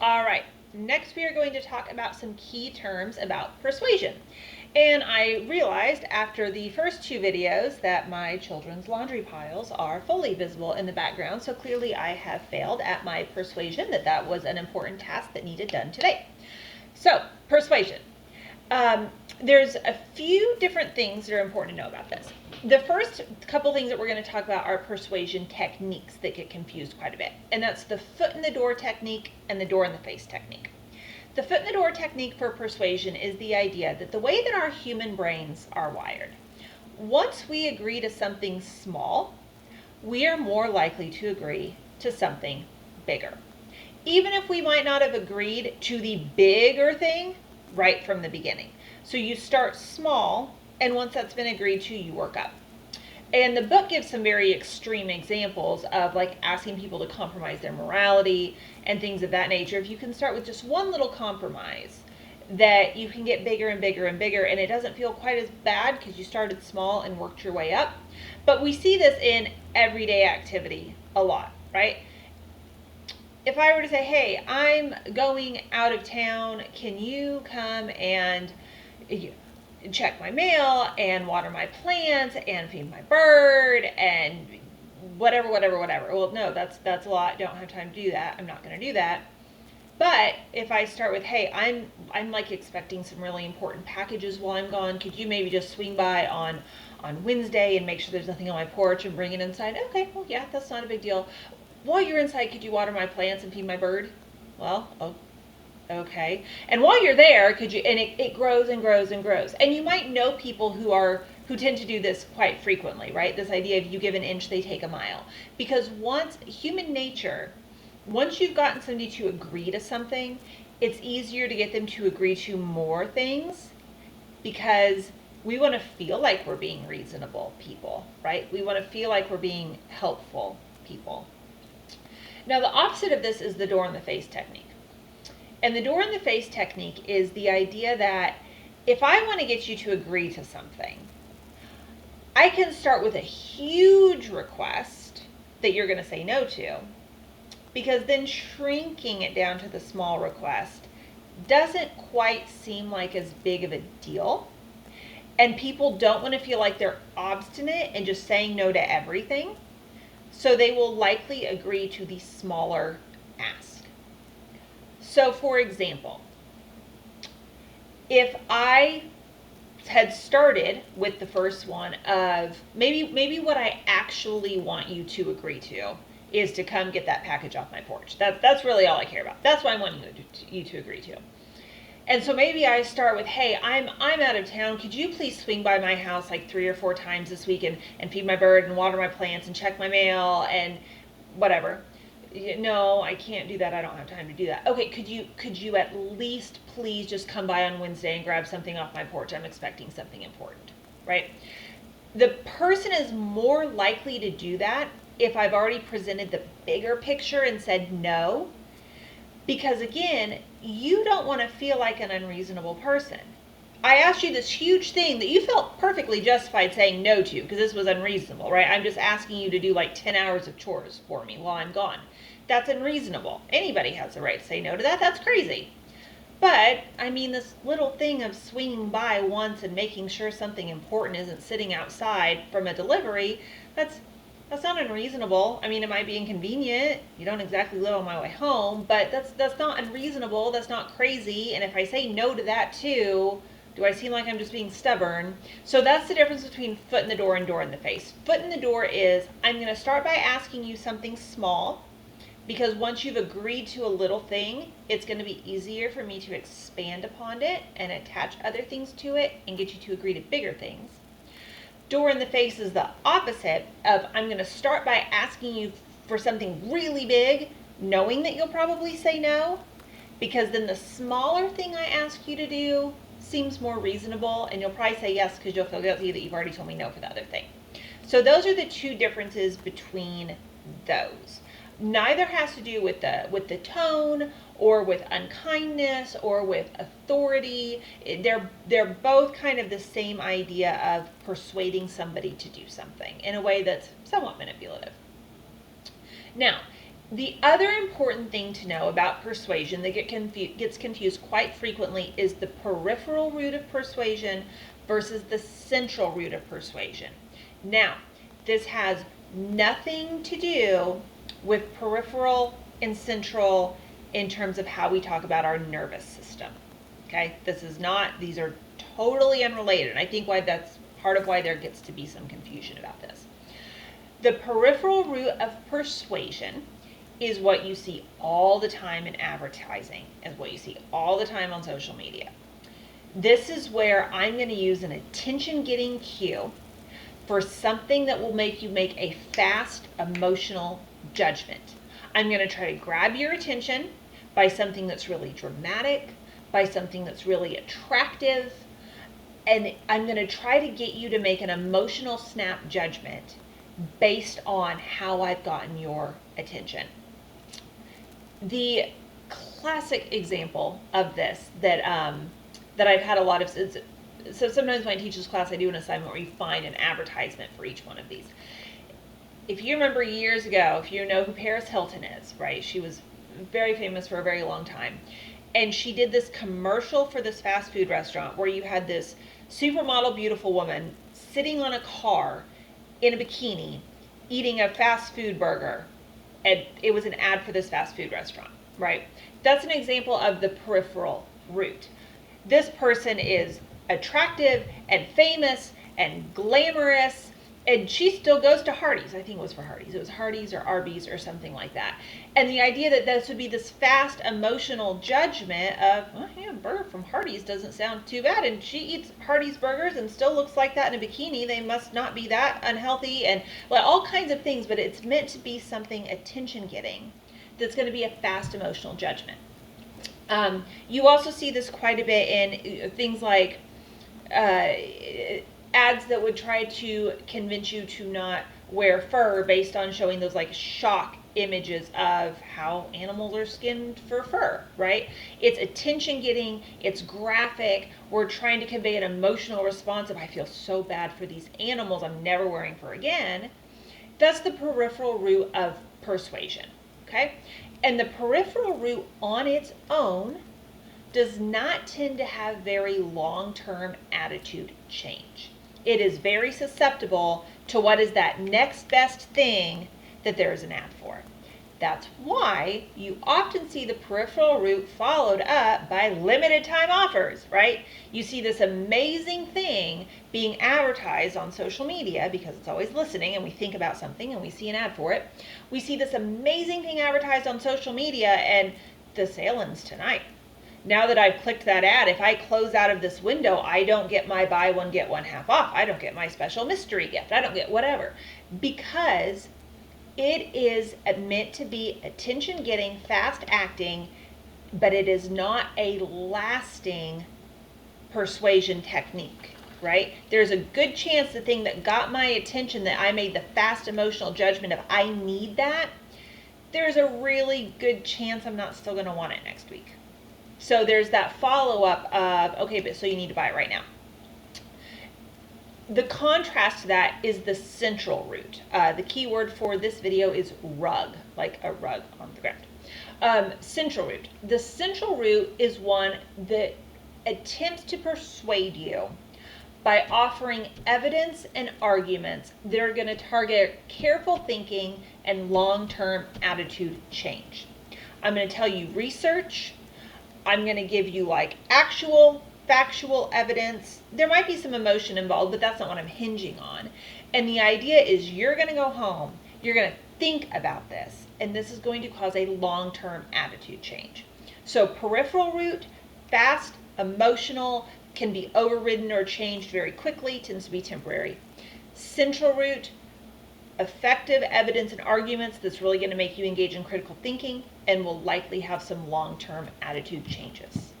All right, next we are going to talk about some key terms about persuasion. And I realized after the first two videos that my children's laundry piles are fully visible in the background, so clearly I have failed at my persuasion, that was an important task that needed done today. So, persuasion. There's a few different things that are important to know about this. The first couple things that we're going to talk about are persuasion techniques that get confused quite a bit. And that's the foot in the door technique and the door in the face technique. The foot in the door technique for persuasion is the idea that the way that our human brains are wired, once we agree to something small, we are more likely to agree to something bigger. Even if we might not have agreed to the bigger thing right from the beginning. So you start small, and once that's been agreed to, you work up. And the book gives some very extreme examples of like asking people to compromise their morality and things of that nature. If you can start with just one little compromise, that you can get bigger and bigger and bigger, and it doesn't feel quite as bad because you started small and worked your way up. But we see this in everyday activity a lot, right? If I were to say, hey, I'm going out of town, can you come and check my mail and water my plants and feed my bird and whatever. Well, no, that's a lot. Don't have time to do that. I'm not going to do that. But if I start with, hey, I'm like expecting some really important packages while I'm gone. Could you maybe just swing by on Wednesday and make sure there's nothing on my porch and bring it inside? Okay, well, yeah, that's not a big deal. While you're inside, could you water my plants and feed my bird? Well, okay. And while you're there, could you, and it grows and grows and grows. And you might know people who tend to do this quite frequently, right? This idea of you give an inch, they take a mile. Because human nature, once you've gotten somebody to agree to something, it's easier to get them to agree to more things because we want to feel like we're being reasonable people, right? We want to feel like we're being helpful people. Now, the opposite of this is the door in the face technique. And the door in the face technique is the idea that if I want to get you to agree to something, I can start with a huge request that you're going to say no to, because then shrinking it down to the small request doesn't quite seem like as big of a deal. And people don't want to feel like they're obstinate and just saying no to everything. So they will likely agree to the smaller ask. So for example, if I had started with the first one of maybe what I actually want you to agree to is to come get that package off my porch. That's really all I care about. That's what I want you to agree to. And so maybe I start with, hey, I'm out of town. Could you please swing by my house like 3 or 4 times this week and feed my bird and water my plants and check my mail and whatever? No, I can't do that. I don't have time to do that. Okay, could you at least please just come by on Wednesday and grab something off my porch? I'm expecting something important, right? The person is more likely to do that if I've already presented the bigger picture and said no. Because again, you don't want to feel like an unreasonable person. I asked you this huge thing that you felt perfectly justified saying no to because this was unreasonable, right? I'm just asking you to do like 10 hours of chores for me while I'm gone. That's unreasonable. Anybody has the right to say no to that. That's crazy. But, I mean, this little thing of swinging by once and making sure something important isn't sitting outside from a delivery, that's not unreasonable. I mean, it might be inconvenient. You don't exactly live on my way home, but that's not unreasonable. That's not crazy. And if I say no to that too, do I seem like I'm just being stubborn? So that's the difference between foot in the door and door in the face. Foot in the door is I'm going to start by asking you something small, because once you've agreed to a little thing, it's going to be easier for me to expand upon it and attach other things to it and get you to agree to bigger things. Door in the face is the opposite of I'm going to start by asking you for something really big, knowing that you'll probably say no, because then the smaller thing I ask you to do seems more reasonable, and you'll probably say yes because you'll feel guilty that you've already told me no for the other thing. So those are the two differences between those. Neither has to do with the tone or with unkindness or with authority. They're both kind of the same idea of persuading somebody to do something in a way that's somewhat manipulative. Now, The other important thing to know about persuasion that gets confused quite frequently is the peripheral root of persuasion versus the central root of persuasion. Now, this has nothing to do with peripheral and central in terms of how we talk about our nervous system. Okay, these are totally unrelated. And I think why that's part of why there gets to be some confusion about this. The peripheral root of persuasion is what you see all the time in advertising, is what you see all the time on social media. This is where I'm going to use an attention-getting cue for something that will make you make a fast emotional judgment. I'm going to try to grab your attention by something that's really dramatic, by something that's really attractive, and I'm going to try to get you to make an emotional snap judgment based on how I've gotten your attention. The classic example of this that I've had a lot of, so sometimes when I teach this class, I do an assignment where you find an advertisement for each one of these. If you remember years ago, if you know who Paris Hilton is, right? She was very famous for a very long time. And she did this commercial for this fast food restaurant where you had this supermodel beautiful woman sitting on a car in a bikini eating a fast food burger. And it was an ad for this fast food restaurant, right? That's an example of the peripheral root. This person is attractive and famous and glamorous, and she still goes to Hardee's. I think it was for Hardee's. It was Hardee's or Arby's or something like that. And the idea that this would be this fast emotional judgment of, well, yeah, a burger from Hardee's doesn't sound too bad, and she eats Hardee's burgers and still looks like that in a bikini. They must not be that unhealthy, and well, all kinds of things, but it's meant to be something attention-getting that's going to be a fast emotional judgment. You also see this quite a bit in things like ads that would try to convince you to not wear fur based on showing those like shock images of how animals are skinned for fur, right? It's attention getting, it's graphic. We're trying to convey an emotional response of, I feel so bad for these animals, I'm never wearing fur again. That's the peripheral root of persuasion, okay? And the peripheral root on its own does not tend to have very long-term attitude change. It is very susceptible to what is that next best thing that there is an ad for. That's why you often see the peripheral root followed up by limited time offers, right? You see this amazing thing being advertised on social media because it's always listening, and we think about something and we see an ad for it. We see this amazing thing advertised on social media and the sale ends tonight. Now that I've clicked that ad, if I close out of this window, I don't get my buy one, get one half off. I don't get my special mystery gift. I don't get whatever. Because it is meant to be attention-getting, fast-acting, but it is not a lasting persuasion technique, right? There's a good chance the thing that got my attention, that I made the fast emotional judgment of I need that, there's a really good chance I'm not still going to want it next week. So there's that follow-up of, okay, but so you need to buy it right now. The contrast to that is the central root. The key word for this video is rug, like a rug on the ground. Central root. The central root is one that attempts to persuade you by offering evidence and arguments that are going to target careful thinking and long-term attitude change. I'm going to tell you research. I'm going to give you like actual factual evidence. There might be some emotion involved, but that's not what I'm hinging on. And the idea is you're going to go home, you're going to think about this, and this is going to cause a long-term attitude change. So peripheral root, fast, emotional, can be overridden or changed very quickly, tends to be temporary. Central root, effective evidence and arguments that's really going to make you engage in critical thinking and will likely have some long-term attitude changes.